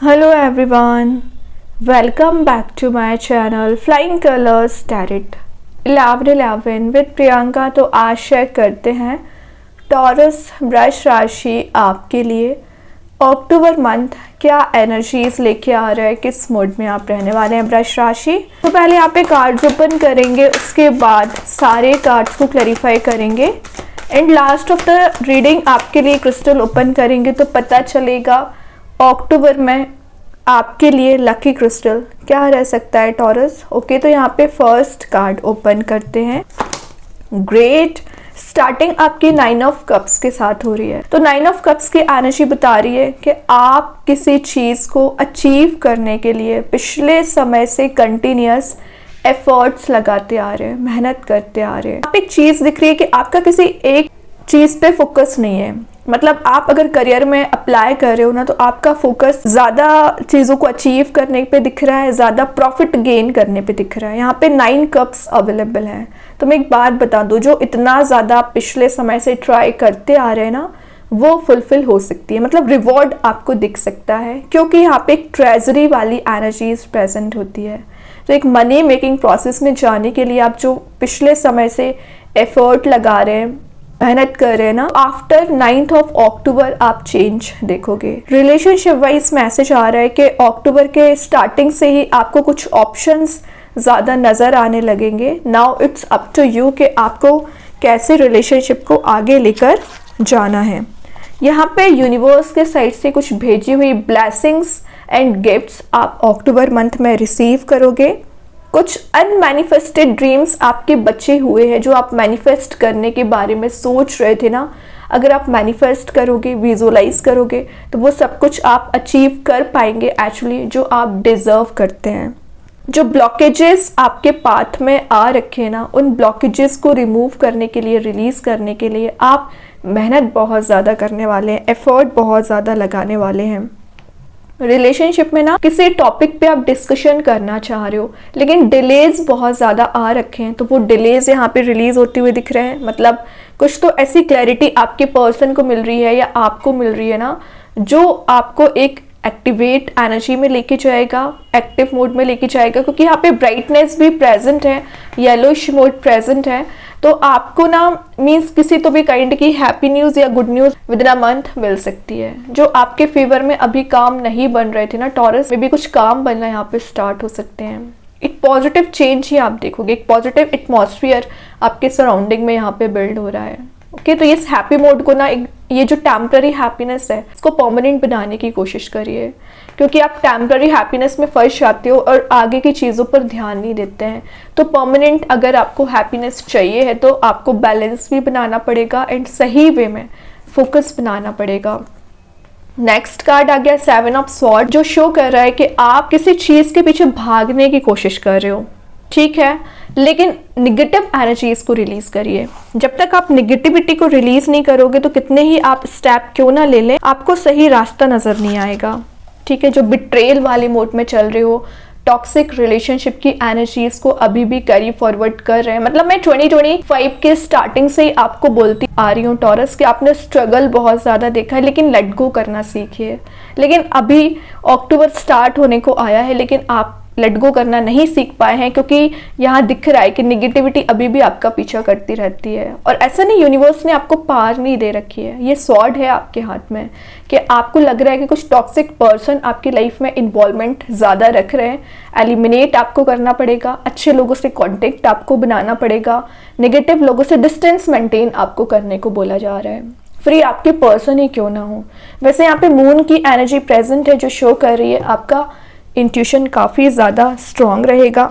Hello everyone, welcome back to my channel Flying Colors Tarot 1111 with Priyanka. तो आज share करते हैं टॉरस वृष राशि आपके लिए अक्टूबर मंथ क्या एनर्जीज लेके आ रहा है, किस मूड में आप रहने वाले हैं वृष राशि। तो पहले यहाँ पे कार्ड्स ओपन करेंगे, उसके बाद सारे कार्ड्स को क्लैरिफाई करेंगे and last of the reading आपके लिए क्रिस्टल ओपन करेंगे तो पता चलेगा अक्टूबर में आपके लिए लकी क्रिस्टल क्या रह सकता है टॉरस। ओके, तो यहाँ पे फर्स्ट कार्ड ओपन करते हैं। ग्रेट, स्टार्टिंग आपकी 9 ऑफ कप्स के साथ हो रही है। तो 9 ऑफ कप्स की एनर्जी बता रही है कि आप किसी चीज़ को अचीव करने के लिए पिछले समय से कंटिन्यूस एफर्ट्स लगाते आ रहे हैं, मेहनत करते आ रहे हैं। आप एक चीज़ दिख रही है कि आपका किसी एक चीज़ पे फोकस नहीं है। मतलब आप अगर करियर में अप्लाई कर रहे हो ना, तो आपका फोकस ज़्यादा चीज़ों को अचीव करने पे दिख रहा है, ज़्यादा प्रॉफिट गेन करने पे दिख रहा है। यहाँ पे 9 कप्स अवेलेबल हैं। तो मैं एक बात बता दूँ, जो इतना ज़्यादा पिछले समय से ट्राई करते आ रहे हैं ना, वो फुलफिल हो सकती है। मतलब रिवॉर्ड आपको दिख सकता है, क्योंकि यहाँ पे एक ट्रेजरी वाली एनर्जीज प्रेजेंट होती है। तो एक मनी मेकिंग प्रोसेस में जाने के लिए आप जो पिछले समय से एफर्ट लगा रहे हैं, मेहनत कर रहे हैं ना, आफ्टर 9th ऑफ अक्टूबर आप चेंज देखोगे। रिलेशनशिप वाइज मैसेज आ रहा है कि अक्टूबर के स्टार्टिंग से ही आपको कुछ ऑप्शंस ज़्यादा नज़र आने लगेंगे। Now it's up to you कि आपको कैसे रिलेशनशिप को आगे लेकर जाना है। यहाँ पे यूनिवर्स के साइड से कुछ भेजी हुई ब्लेसिंग्स एंड गिफ्ट्स आप अक्टूबर मंथ में रिसीव करोगे। कुछ अनमैनिफेस्टेड ड्रीम्स आपके बचे हुए हैं, जो आप मैनिफेस्ट करने के बारे में सोच रहे थे ना, अगर आप मैनिफेस्ट करोगे, विजुअलाइज करोगे, तो वो सब कुछ आप अचीव कर पाएंगे एक्चुअली, जो आप डिजर्व करते हैं। जो ब्लॉकेजेस आपके पाथ में आ रखे हैं ना, उन ब्लॉकेजेस को रिमूव करने के लिए, रिलीज करने के लिए आप मेहनत बहुत ज़्यादा करने वाले हैं, एफर्ट बहुत ज़्यादा लगाने वाले हैं। रिलेशनशिप में ना किसी टॉपिक पे आप डिस्कशन करना चाह रहे हो, लेकिन डिलेज बहुत ज़्यादा आ रखे हैं, तो वो डिलेज यहाँ पे रिलीज होते हुए दिख रहे हैं। मतलब कुछ तो ऐसी क्लैरिटी आपके पर्सन को मिल रही है या आपको मिल रही है ना, जो आपको एक एक्टिवेट एनर्जी में लेके जाएगा, एक्टिव मोड में लेके जाएगा। क्योंकि यहाँ पे ब्राइटनेस भी प्रेजेंट है, येलोइश मोड प्रेजेंट है। तो आपको ना मीन्स किसी तो भी काइंड की हैप्पी न्यूज़ या good news within a month मिल सकती है, जो आपके फेवर में अभी काम नहीं बन रहे थे ना टॉरस, में भी कुछ काम बनना यहाँ पे स्टार्ट हो सकते हैं। एक पॉजिटिव चेंज ही आप देखोगे, एक पॉजिटिव एटमॉस्फेयर आपके सराउंडिंग में यहाँ पे बिल्ड हो रहा है। ओके, तो इस हैप्पी मोड को ना, ये जो टेम्पररी हैप्पीनेस है, इसको परमानेंट बनाने की कोशिश करिए। क्योंकि आप टेम्पररी हैप्पीनेस में फंस जाते हो और आगे की चीज़ों पर ध्यान नहीं देते हैं। तो परमानेंट अगर आपको हैप्पीनेस चाहिए है, तो आपको बैलेंस भी बनाना पड़ेगा एंड सही वे में फोकस बनाना पड़ेगा। नेक्स्ट कार्ड आ गया 7 ऑफ स्वॉर्ड, जो शो कर रहा है कि आप किसी चीज़ के पीछे भागने की कोशिश कर रहे हो, ठीक है, लेकिन निगेटिव एनर्जीज को रिलीज करिए। जब तक आप निगेटिविटी को रिलीज नहीं करोगे, तो कितने ही आप स्टेप क्यों ना ले लें, आपको सही रास्ता नजर नहीं आएगा। ठीक है, जो बिट्रेल वाले मोड में चल रहे हो, टॉक्सिक रिलेशनशिप की एनर्जीज को अभी भी कैरी फॉरवर्ड कर रहे हैं। मतलब मैं 2025 के स्टार्टिंग से ही आपको बोलती आ रही हूँ टॉरस कि आपने स्ट्रगल बहुत ज़्यादा देखा है, लेकिन लेट गो करना सीखिए। लेकिन अभी अक्टूबर स्टार्ट होने को आया है, लेकिन आप लेट गो करना नहीं सीख पाए हैं, क्योंकि यहाँ दिख रहा है कि निगेटिविटी अभी भी आपका पीछा करती रहती है। और ऐसा नहीं, यूनिवर्स ने आपको पार नहीं दे रखी है, ये स्वॉर्ड है आपके हाथ में कि आपको लग रहा है कि कुछ टॉक्सिक पर्सन आपकी लाइफ में इन्वॉल्वमेंट ज़्यादा रख रहे हैं। एलिमिनेट आपको करना पड़ेगा, अच्छे लोगों से कॉन्टेक्ट आपको बनाना पड़ेगा, नेगेटिव लोगों से डिस्टेंस मेंटेन आपको करने को बोला जा रहा है, फ्री आपके पर्सन ही क्यों ना हो। वैसे यहाँ पे मून की एनर्जी प्रेजेंट है, जो शो कर रही है आपका इंट्यूशन काफ़ी ज़्यादा स्ट्रॉन्ग रहेगा।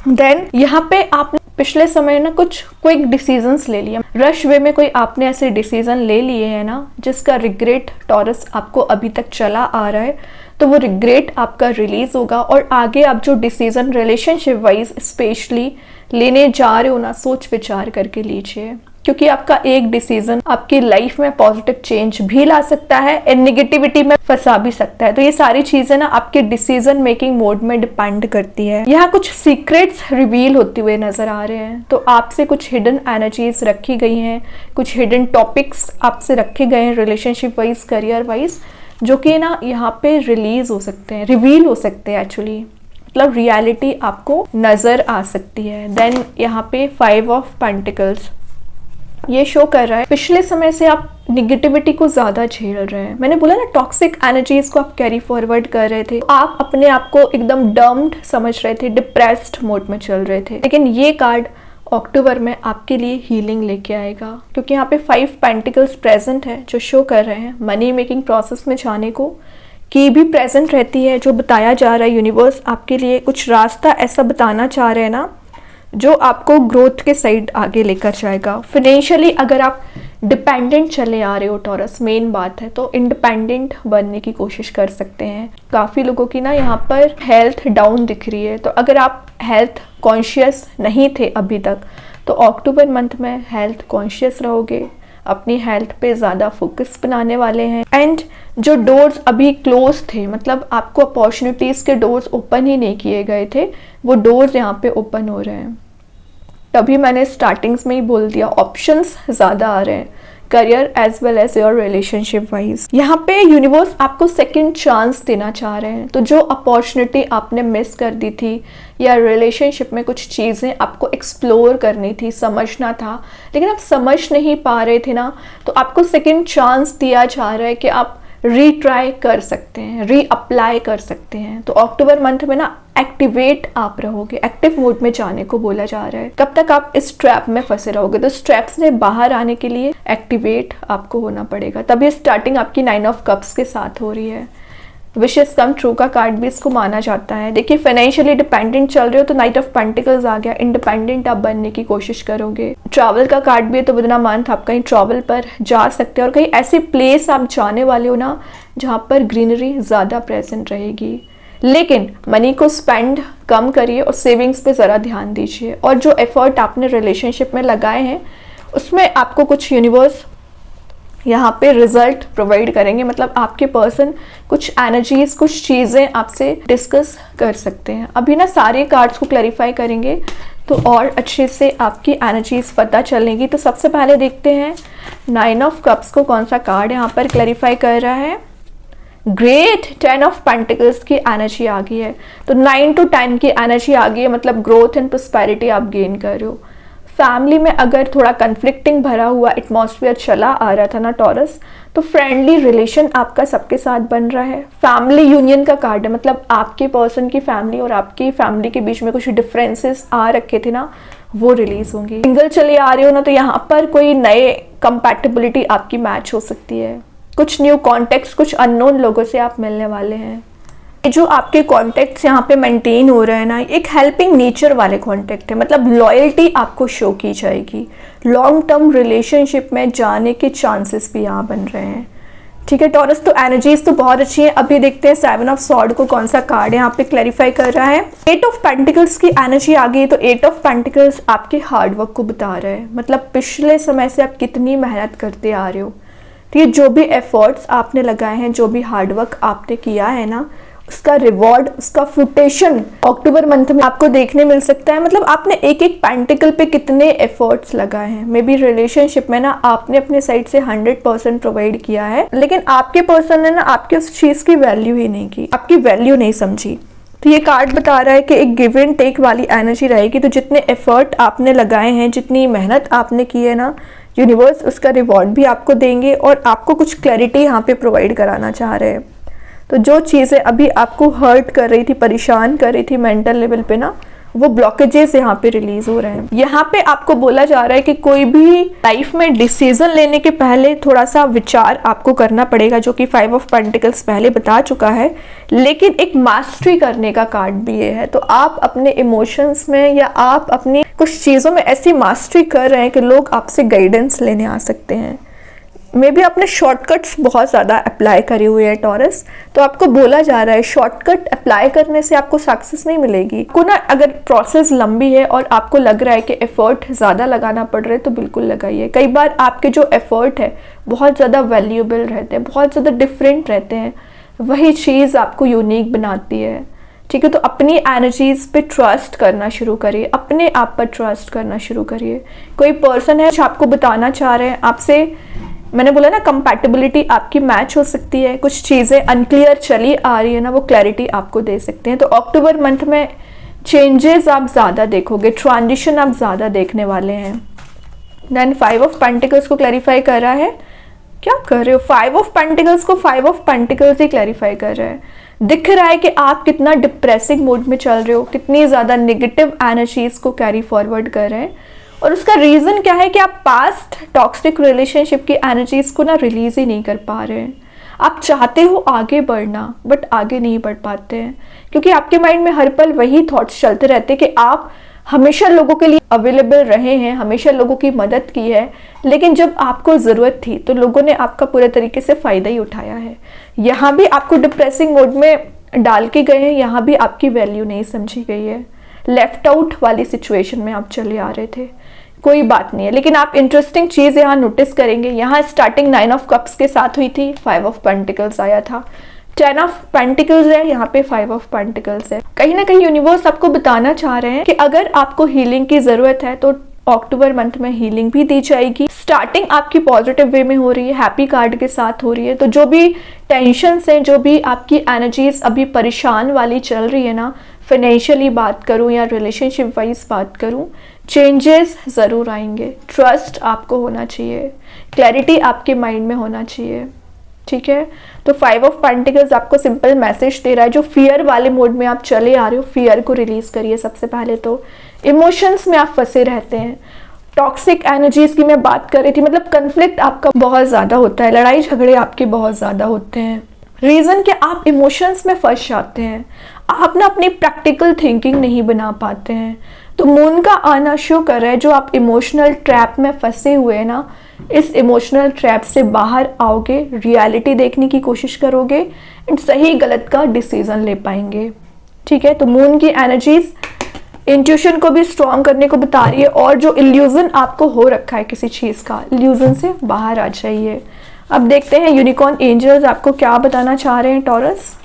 देन यहाँ पे आपने पिछले समय ना कुछ क्विक डिसीजंस ले लिए, रश वे में कोई आपने ऐसे डिसीजन ले लिए हैं ना, जिसका रिग्रेट टॉरस आपको अभी तक चला आ रहा है। तो वो रिग्रेट आपका रिलीज होगा और आगे आप जो डिसीजन रिलेशनशिप वाइज स्पेशली लेने जा रहे हो ना, सोच विचार करके लीजिए। क्योंकि आपका एक डिसीजन आपकी लाइफ में पॉजिटिव चेंज भी ला सकता है और नेगेटिविटी में फंसा भी सकता है। तो ये सारी चीजें ना आपके डिसीजन मेकिंग मोड में डिपेंड करती है। यहाँ कुछ सीक्रेट्स रिवील होते हुए नजर आ रहे हैं, तो आपसे कुछ हिडन एनर्जीज रखी गई हैं, कुछ हिडन टॉपिक्स आपसे रखे गए हैं रिलेशनशिप वाइज, करियर वाइज, जो कि ना यहाँ पे रिलीज हो सकते हैं, रिवील हो सकते हैं एक्चुअली, मतलब रियलिटी आपको नज़र आ सकती है। देन यहाँ पे 5 ऑफ पेंटिकल्स ये शो कर रहा है पिछले समय से आप निगेटिविटी को ज़्यादा झेल रहे हैं। मैंने बोला ना टॉक्सिक एनर्जीज को आप कैरी फॉरवर्ड कर रहे थे, आप अपने आप को एकदम डम्ड समझ रहे थे, डिप्रेस्ड मोड में चल रहे थे। लेकिन ये कार्ड अक्टूबर में आपके लिए हीलिंग लेके आएगा, क्योंकि यहाँ पे 5 पेंटिकल्स प्रेजेंट है जो शो कर रहे हैं मनी मेकिंग प्रोसेस में जाने को की भी प्रेजेंट रहती है, जो बताया जा रहा है यूनिवर्स आपके लिए कुछ रास्ता ऐसा बताना चाह रहे हैं ना जो आपको ग्रोथ के साइड आगे लेकर जाएगा। फाइनेंशियली अगर आप डिपेंडेंट चले आ रहे हो टॉरस, मेन बात है, तो इंडिपेंडेंट बनने की कोशिश कर सकते हैं। काफ़ी लोगों की ना यहाँ पर हेल्थ डाउन दिख रही है, तो अगर आप हेल्थ कॉन्शियस नहीं थे अभी तक, तो अक्टूबर मंथ में हेल्थ कॉन्शियस रहोगे, अपनी हेल्थ पे ज़्यादा फोकस बनाने वाले हैं। एंड जो डोर्स अभी क्लोज थे, मतलब आपको अपॉर्चुनिटीज़ के डोर्स ओपन ही नहीं किए गए थे, वो डोर्स यहाँ पे ओपन हो रहे हैं। तभी मैंने स्टार्टिंग्स में ही बोल दिया ऑप्शंस ज़्यादा आ रहे हैं, career as well as your relationship wise. यहाँ पे यूनिवर्स आपको सेकंड चांस देना चाह रहे हैं, तो जो अपॉर्चुनिटी आपने मिस कर दी थी या रिलेशनशिप में कुछ चीज़ें आपको एक्सप्लोर करनी थी, समझना था, लेकिन आप समझ नहीं पा रहे थे ना, तो आपको सेकंड चांस दिया जा रहा है कि आप रीट्राई कर सकते हैं, रीअप्लाई कर सकते हैं। तो अक्टूबर मंथ में ना एक्टिवेट आप रहोगे, एक्टिव मोड में जाने को बोला जा रहा है। कब तक आप इस ट्रैप में फंसे रहोगे, तो स्ट्रैप से बाहर आने के लिए एक्टिवेट आपको होना पड़ेगा। तभी स्टार्टिंग आपकी 9 ऑफ कप्स के साथ हो रही है। विशेस कम ट्रू का कार्ड भी इसको माना जाता है। देखिए फाइनेंशियली डिपेंडेंट चल रहे हो तो नाइट ऑफ पेंटिकल्स आ गया, इंडिपेंडेंट आप बनने की कोशिश करोगे। ट्रैवल का कार्ड भी है, तो विदिन अ मंथ आप कहीं ट्रैवल पर जा सकते हैं, और कहीं ऐसी प्लेस आप जाने वाले हो ना जहाँ पर ग्रीनरी ज़्यादा प्रेजेंट रहेगी। लेकिन मनी को स्पेंड कम करिए और सेविंग्स पे ज़रा ध्यान दीजिए, और जो एफर्ट आपने रिलेशनशिप में लगाए हैं उसमें आपको कुछ यूनिवर्स यहाँ पे रिजल्ट प्रोवाइड करेंगे। मतलब आपके पर्सन कुछ एनर्जीज, कुछ चीज़ें आपसे डिस्कस कर सकते हैं। अभी ना सारे कार्ड्स को क्लैरिफाई करेंगे तो और अच्छे से आपकी एनर्जीज पता चलेंगी। तो सबसे पहले देखते हैं 9 ऑफ कप्स को कौन सा कार्ड यहाँ पर क्लैरिफाई कर रहा है। ग्रेट, 10 ऑफ पेंटिकल्स की एनर्जी आ गई है, तो 9 to 10 की एनर्जी आ गई है, मतलब ग्रोथ एंड प्रोस्पेरिटी आप गेन कर रहे हो। फैमिली में अगर थोड़ा कन्फ्लिक्टिंग भरा हुआ एटमॉस्फेयर चला आ रहा था ना टॉरस, तो फ्रेंडली रिलेशन आपका सबके साथ बन रहा है। फैमिली यूनियन का कार्ड है, मतलब आपके पर्सन की फैमिली और आपकी फैमिली के बीच में कुछ डिफरेंसेस आ रखे थे ना, वो रिलीज होंगे। सिंगल चले आ रहे हो ना, तो यहाँ पर कोई नए कंपैटिबिलिटी आपकी मैच हो सकती है। कुछ न्यू कॉन्टेक्ट्स, कुछ अननोन लोगों से आप मिलने वाले हैं। जो आपके कॉन्टेक्ट्स यहाँ पे मेंटेन हो रहे हैं ना, एक हेल्पिंग नेचर वाले कॉन्टेक्ट है, मतलब लॉयल्टी आपको शो की जाएगी। लॉन्ग टर्म रिलेशनशिप में जाने के चांसेस भी यहाँ बन रहे हैं। ठीक है टॉरस, तो एनर्जीज तो बहुत अच्छी है। अभी देखते हैं 7 ऑफ सॉर्ड को कौन सा कार्ड यहाँ पे क्लैरिफाई कर रहा है। 8 ऑफ पेंटिकल्स की एनर्जी आ गई, तो 8 ऑफ पेंटिकल्स आपके हार्डवर्क को बता रहे हैं, मतलब पिछले समय से आप कितनी मेहनत करते आ रहे हो। तो ये जो भी एफर्ट्स आपने लगाए हैं, जो भी हार्डवर्क आपने किया है ना, उसका रिवॉर्ड, उसका फ्रूटेशन अक्टूबर मंथ में आपको देखने मिल सकता है। मतलब आपने एक एक पेंटिकल पे कितने एफर्ट्स लगाए हैं। मे बी रिलेशनशिप में ना आपने अपने साइड से 100% प्रोवाइड किया है, लेकिन आपके पर्सन ने ना आपके उस चीज़ की वैल्यू ही नहीं की, आपकी वैल्यू नहीं समझी। तो ये कार्ड बता रहा है कि एक गिव एंड टेक वाली एनर्जी रहेगी। तो जितने एफर्ट आपने लगाए हैं, जितनी मेहनत आपने की है ना, यूनिवर्स उसका रिवॉर्ड भी आपको देंगे, और आपको कुछ क्लैरिटी यहाँ पे प्रोवाइड कराना चाह रहे हैं। तो जो चीज़ें अभी आपको हर्ट कर रही थी, परेशान कर रही थी मेंटल लेवल पे ना, वो ब्लॉकेजेस यहाँ पे रिलीज हो रहे हैं। यहाँ पे आपको बोला जा रहा है कि कोई भी लाइफ में डिसीजन लेने के पहले थोड़ा सा विचार आपको करना पड़ेगा, जो कि 5 ऑफ पेंटिकल्स पहले बता चुका है। लेकिन एक मास्टरी करने का कार्ड भी ये है, तो आप अपने इमोशंस में या आप अपनी कुछ चीज़ों में ऐसी मास्टरी कर रहे हैं कि लोग आपसे गाइडेंस लेने आ सकते हैं। मे बी आपने शॉर्टकट्स बहुत ज़्यादा अप्लाई करे हुए हैं टॉरस, तो आपको बोला जा रहा है शॉर्टकट अप्लाई करने से आपको सक्सेस नहीं मिलेगी। को ना अगर प्रोसेस लंबी है और आपको लग रहा है कि एफर्ट ज़्यादा लगाना पड़ रहा है, तो बिल्कुल लगाइए। कई बार आपके जो एफर्ट है बहुत ज़्यादा वैल्यूएबल रहते हैं, बहुत ज़्यादा डिफरेंट रहते हैं, वही चीज़ आपको यूनिक बनाती है। ठीक है, तो अपनी एनर्जीज पे ट्रस्ट करना शुरू करिए, अपने आप पर ट्रस्ट करना शुरू करिए। कोई पर्सन है जो आपको बताना चाह रहे हैं, आपसे मैंने बोला ना कंपैटिबिलिटी आपकी मैच हो सकती है, कुछ चीज़ें अनक्लियर चली आ रही है ना, वो क्लैरिटी आपको दे सकते हैं। तो अक्टूबर मंथ में चेंजेस आप ज़्यादा देखोगे, ट्रांजिशन आप ज़्यादा देखने वाले हैं। देन 5 ऑफ पेंटिकल्स को क्लैरिफाई कर रहा है, क्या कर रहे हो, 5 ऑफ पेंटिकल्स को 5 ऑफ पेंटिकल्स ही क्लैरिफाई कर रहा है। दिख रहा है कि आप कितना डिप्रेसिंग मूड में चल रहे हो, कितनी ज़्यादा नेगेटिव एनर्जीज को कैरी फॉरवर्ड कर रहे हैं, और उसका रीज़न क्या है कि आप पास्ट टॉक्सिक रिलेशनशिप की एनर्जीज को ना रिलीज ही नहीं कर पा रहे हैं। आप चाहते हो आगे बढ़ना, बट आगे नहीं बढ़ पाते हैं, क्योंकि आपके माइंड में हर पल वही थॉट्स चलते रहते हैं कि आप हमेशा लोगों के लिए अवेलेबल रहे हैं, हमेशा लोगों की मदद की है, लेकिन जब आपको ज़रूरत थी तो लोगों ने आपका पूरे तरीके से फ़ायदा ही उठाया है। यहाँ भी आपको डिप्रेसिंग मोड में डाल के गए हैं, यहाँ भी आपकी वैल्यू नहीं समझी गई है, लेफ्ट आउट वाली सिचुएशन में आप चले आ रहे थे। कोई बात नहीं है, लेकिन आप इंटरेस्टिंग चीज़ यहाँ नोटिस करेंगे। यहाँ स्टार्टिंग 9 ऑफ कप्स के साथ हुई थी, 5 ऑफ पेंटिकल्स आया था, 10 ऑफ पेंटिकल्स है, यहाँ पे 5 ऑफ पेंटिकल्स है। कहीं ना कहीं यूनिवर्स आपको बताना चाह रहे हैं कि अगर आपको हीलिंग की ज़रूरत है तो अक्टूबर मंथ में हीलिंग भी दी जाएगी। स्टार्टिंग आपकी पॉजिटिव वे में हो रही है, हैप्पी कार्ड के साथ हो रही है। तो जो भी टेंशन्स हैं, जो भी आपकी एनर्जीज अभी परेशान वाली चल रही है ना, फाइनेंशियली बात करूं या रिलेशनशिप वाइज बात करूं, चेंजेस ज़रूर आएंगे। ट्रस्ट आपको होना चाहिए, क्लैरिटी आपके माइंड में होना चाहिए, ठीक है। तो 5 ऑफ पेंटिकल्स आपको सिंपल मैसेज दे रहा है, जो फियर वाले मोड में आप चले आ रहे हो, फियर को रिलीज करिए। सबसे पहले तो इमोशंस में आप फंसे रहते हैं, टॉक्सिक एनर्जीज की मैं बात कर रही थी, मतलब कन्फ्लिक्ट आपका बहुत ज़्यादा होता है, लड़ाई झगड़े आपके बहुत ज़्यादा होते हैं। रीज़न कि आप इमोशंस में फंस जाते हैं, आप ना अपनी प्रैक्टिकल थिंकिंग नहीं बना पाते हैं। तो मून का आना शो कर रहा है, जो आप इमोशनल ट्रैप में फंसे हुए हैं ना, इस इमोशनल ट्रैप से बाहर आओगे, रियलिटी देखने की कोशिश करोगे एंड सही गलत का डिसीजन ले पाएंगे, ठीक है। तो मून की एनर्जीज इंट्यूशन को भी स्ट्रॉन्ग करने को बता रही है, और जो इल्यूजन आपको हो रखा है किसी चीज़ का, इल्यूजन से बाहर आ जाइए। अब देखते हैं यूनिकॉर्न एंजल्स आपको क्या बताना चाह रहे हैं टॉरस।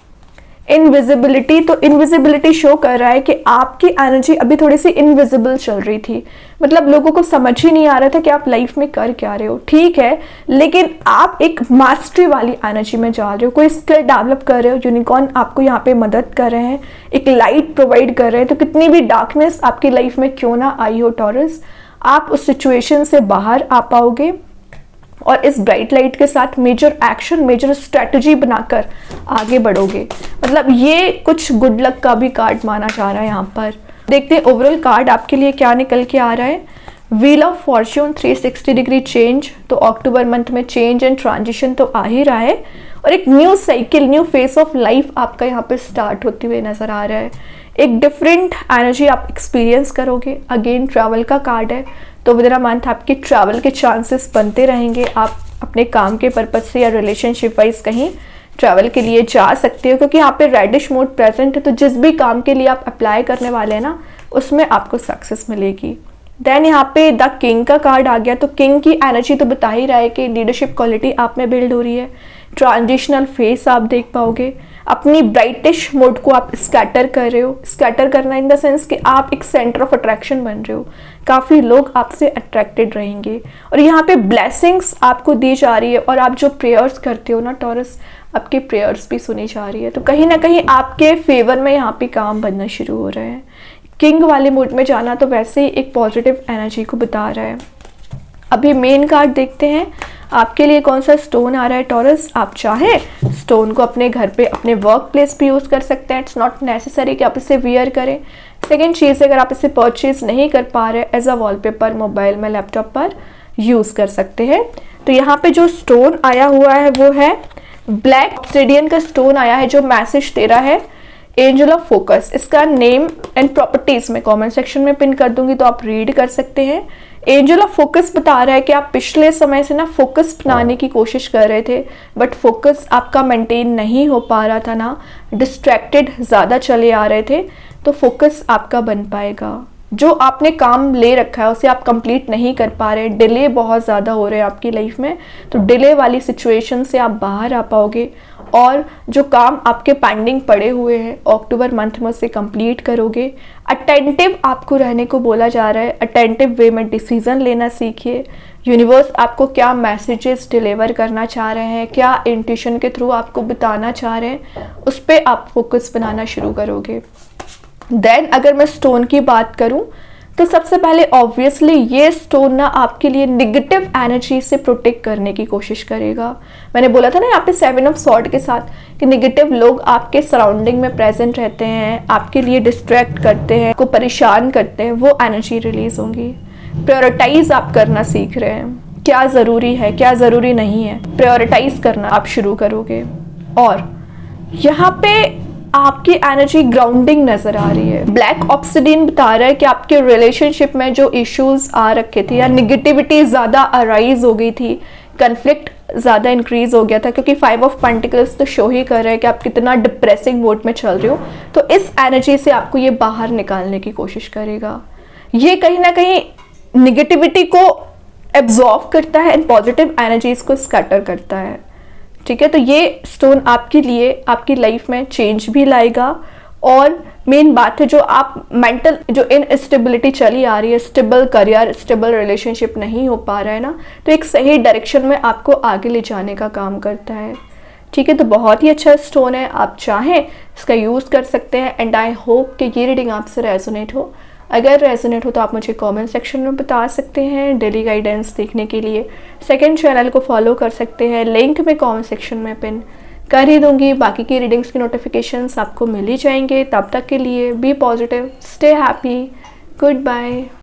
इनविजिबिलिटी, तो इनविजिबिलिटी शो कर रहा है कि आपकी एनर्जी अभी थोड़ी सी इनविजिबल चल रही थी, मतलब लोगों को समझ ही नहीं आ रहा था कि आप लाइफ में कर क्या रहे हो, ठीक है, लेकिन आप एक मास्टरी वाली एनर्जी में जा रहे हो, कोई स्किल डेवलप कर रहे हो। यूनिकॉर्न आपको यहाँ पे मदद कर रहे हैं, एक लाइट प्रोवाइड कर रहे हैं। तो कितनी भी डार्कनेस आपकी लाइफ में क्यों ना आई हो टॉरस, आप उस सिचुएशन से बाहर आ पाओगे और इस ब्राइट लाइट के साथ मेजर एक्शन, मेजर स्ट्रेटजी बनाकर आगे बढ़ोगे। मतलब ये कुछ गुड लक का भी कार्ड माना जा रहा है यहाँ पर। देखते हैं ओवरऑल कार्ड आपके लिए क्या निकल के आ रहा है। Wheel of Fortune, 360 degree change. तो अक्टूबर मंथ में चेंज एंड ट्रांजिशन तो आ ही रहा है, और एक new cycle, new face of life आपका यहाँ पे स्टार्ट होते हुए नजर आ रहा है। एक डिफरेंट एनर्जी आप एक्सपीरियंस करोगे। अगेन ट्रैवल का कार्ड है, तो विद इन अ मंथ आपके ट्रैवल के चांसेस बनते रहेंगे। आप अपने काम के पर्पज से या रिलेशनशिप वाइज कहीं ट्रैवल के लिए जा सकते हो, क्योंकि यहाँ पे रेडिश मोड प्रेजेंट है। तो जिस भी काम के लिए आप अप्लाई करने वाले हैं ना, उसमें आपको सक्सेस मिलेगी। देन यहाँ पे द किंग का कार्ड आ गया। तो किंग की एनर्जी तो बता ही रहा है कि लीडरशिप क्वालिटी आप में बिल्ड हो रही है। ट्रांजिशनल फेस आप देख पाओगे, अपनी ब्राइटिश मोड को आप स्कैटर कर रहे हो। स्कैटर करना इन द सेंस कि आप एक सेंटर ऑफ अट्रैक्शन बन रहे हो, काफ़ी लोग आपसे अट्रैक्टेड रहेंगे। और यहाँ पे ब्लेसिंग्स आपको दी जा रही है, और आप जो प्रेयर्स करते हो ना टॉरस, आपकी प्रेयर्स भी सुनी जा रही है। तो कहीं ना कहीं आपके फेवर में यहाँ पे काम बनना शुरू हो रहे हैं। किंग वाले मूड में जाना तो वैसे ही एक पॉजिटिव एनर्जी को बता रहा है। अभी मेन कार्ड देखते हैं आपके लिए कौन सा स्टोन आ रहा है टॉरस। आप चाहे स्टोन को अपने घर पे, अपने वर्क प्लेस पे यूज़ कर सकते हैं। इट्स नॉट नेसेसरी कि आप इसे वियर करें। सेकेंड चीज़, अगर आप इसे परचेज नहीं कर पा रहे, एज अ वॉलपेपर मोबाइल में, लैपटॉप पर यूज़ कर सकते हैं। तो यहाँ पे जो स्टोन आया हुआ है वो है ब्लैक ऑब्सिडियन का स्टोन आया है, जो मैसेज दे रहा है एंजल ऑफ फोकस। इसका नेम एंड प्रॉपर्टीज मैं कमेंट सेक्शन में पिन कर दूंगी, तो आप रीड कर सकते हैं। एंजल ऑफ फोकस बता रहा है कि आप पिछले समय से ना फोकस बनाने की कोशिश कर रहे थे, बट फोकस आपका मेंटेन नहीं हो पा रहा था ना, डिस्ट्रैक्टेड ज़्यादा चले आ रहे थे। तो फोकस आपका बन पाएगा। जो आपने काम ले रखा है उसे आप कंप्लीट नहीं कर पा रहे, डिले बहुत ज़्यादा हो रहे हैं आपकी लाइफ में। तो डिले वाली सिचुएशन से आप बाहर आ पाओगे, और जो काम आपके पेंडिंग पड़े हुए हैं अक्टूबर मंथ में उसे कंप्लीट करोगे। अटेंटिव आपको रहने को बोला जा रहा है, अटेंटिव वे में डिसीजन लेना सीखिए। यूनिवर्स आपको क्या मैसेजेस डिलीवर करना चाह रहे हैं, क्या इंट्यूशन के थ्रू आपको बताना चाह रहे हैं, उस पर आप फोकस बनाना शुरू करोगे। देन अगर मैं स्टोन की बात करूं तो सबसे पहले ऑब्वियसली ये स्टोन ना आपके लिए निगेटिव एनर्जी से प्रोटेक्ट करने की कोशिश करेगा। मैंने बोला था ना यहाँ पे 7 ऑफ सॉर्ड के साथ कि निगेटिव लोग आपके सराउंडिंग में प्रेजेंट रहते हैं, आपके लिए डिस्ट्रैक्ट करते हैं, को परेशान करते हैं, वो एनर्जी रिलीज होंगी। प्रायोरिटाइज आप करना सीख रहे हैं, क्या ज़रूरी है क्या ज़रूरी नहीं है, प्रायोरिटाइज करना आप शुरू करोगे। और यहाँ पे आपकी एनर्जी ग्राउंडिंग नजर आ रही है। ब्लैक ऑब्सिडियन बता रहा है कि आपके रिलेशनशिप में जो इश्यूज आ रखे थे या निगेटिविटी ज़्यादा अराइज हो गई थी, कन्फ्लिक्ट ज़्यादा इंक्रीज हो गया था, क्योंकि 5 ऑफ पेंटिकल्स तो शो ही कर रहा है कि आप कितना डिप्रेसिंग मोड में चल रहे हो। तो इस एनर्जी से आपको ये बाहर निकालने की कोशिश करेगा। ये कहीं ना कहीं निगेटिविटी को एब्जॉर्व करता है एंड पॉजिटिव एनर्जीज को स्कैटर करता है। ठीक है, तो ये स्टोन आपके लिए आपकी लाइफ में चेंज भी लाएगा। और मेन बात है, जो आप मेंटल जो इनस्टेबिलिटी चली आ रही है, स्टेबल करियर, स्टेबल रिलेशनशिप नहीं हो पा रहा है ना, तो एक सही डायरेक्शन में आपको आगे ले जाने का काम करता है। ठीक है, तो बहुत ही अच्छा स्टोन है, आप चाहें इसका यूज़ कर सकते हैं। एंड आई होप कि ये रीडिंग आपसे रेजोनेट हो। अगर रेजोनेट हो तो आप मुझे कमेंट सेक्शन में बता सकते हैं। डेली गाइडेंस देखने के लिए सेकंड चैनल को फॉलो कर सकते हैं, लिंक मैं कमेंट सेक्शन में पिन कर ही दूंगी। बाकी की रीडिंग्स की नोटिफिकेशंस आपको मिल ही जाएंगे। तब तक के लिए be positive, stay happy, good bye.